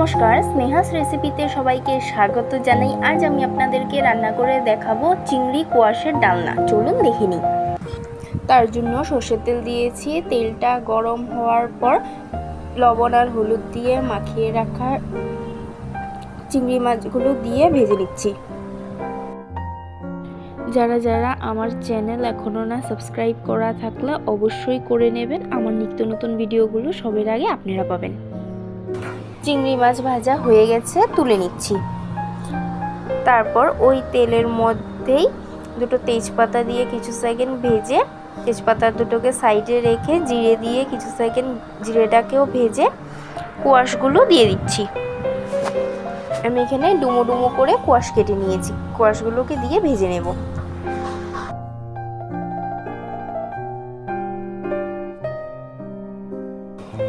নমস্কার, স্নেহাস রেসিপিতে সবাইকে স্বাগত জানাই। আজ আমি আপনাদেরকে রান্না করে দেখাবো চিংড়ি কোয়াশের ডালনা। চলুন দেখে নিই। তার জন্য সর্ষের তেল দিয়েছি। তেলটা গরম হওয়ার পর লবণ আর হলুদ দিয়ে মাখিয়ে রাখা চিংড়ি মাছগুলো দিয়ে ভেজে নিচ্ছি। যারা যারা আমার চ্যানেল এখনও না সাবস্ক্রাইব করা থাকলে অবশ্যই করে নেবেন। আমার নিত্য নতুন ভিডিওগুলো সবার আগে আপনারা পাবেন। চিংড়ি মাছ ভাজা হয়ে গেছে, তুলে নিচ্ছি। তারপর ওই তেলের মধ্যেই দুটো তেজপাতা দিয়ে কিছু সেকেন্ড ভেজে, তেজপাতা দুটোকে সাইডে রেখে জিরে দিয়ে কিছু সেকেন্ড জিরেটাকেও ভেজে কোয়াশগুলো দিয়ে দিচ্ছি। আমি এখানে ডুমো ডুমো করে কোয়াশ কেটে নিয়েছি। কোয়াশগুলোকে দিয়ে ভেজে নেব।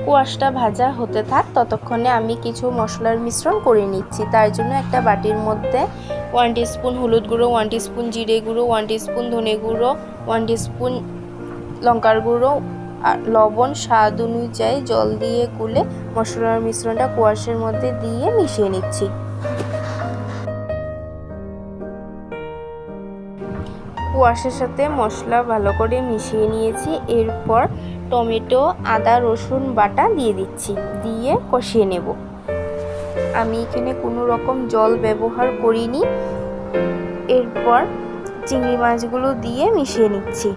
কোয়াশটা ভাজা হতে থাক, ততক্ষণে আমি কিছু মশলার মিশ্রণ করে নিচ্ছি। তার জন্য একটা বাটির মধ্যে 1 টিস্পুন হলুদ গুঁড়ো, 1 টিস্পুন জিরে গুঁড়ো, 1 টিস্পুন ধনে গুঁড়ো, 1 টিস্পুন লঙ্কার গুঁড়ো, লবণ স্বাদ অনুযায়ী জল দিয়ে গুলে মশলার মিশ্রণটা কোয়াশের মধ্যে দিয়ে মিশিয়ে নিচ্ছি। কোয়াশের সাথে মশলা ভালো করে মিশিয়ে নিয়েছি। এরপর টমেটো, আদা, রসুন বাটা দিয়ে দিচ্ছি, দিয়ে কষিয়ে নেব। আমি এখানে কোনো রকম জল ব্যবহার করিনি। এরপর চিংড়ি মাছগুলো দিয়ে মিশিয়ে নিচ্ছি।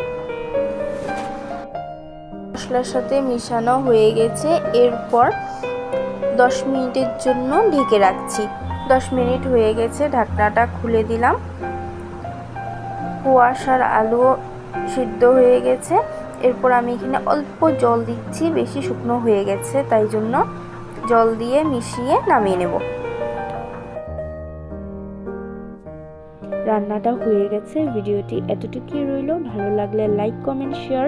মশলার সাথে মিশানো হয়ে গেছে। এরপর 10 মিনিটের জন্য ঢেকে রাখছি। 10 মিনিট হয়ে গেছে, ঢাকনাটা খুলে দিলাম। কোয়াশ আর আলু সিদ্ধ হয়ে গেছে। এরপর আমি এখানে অল্প জল দিচ্ছি, বেশি শুকনো হয়ে গেছে, তাই জন্য জল দিয়ে মিশিয়ে নামিয়ে নেব। রান্নাটা হয়ে গেছে। ভিডিওটি এতটুকুই রইল। ভালো লাগলে লাইক, কমেন্ট, শেয়ার,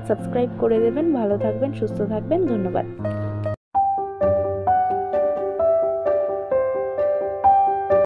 সাবস্ক্রাইব করে দেবেন। ভালো থাকবেন, সুস্থ থাকবেন। ধন্যবাদ।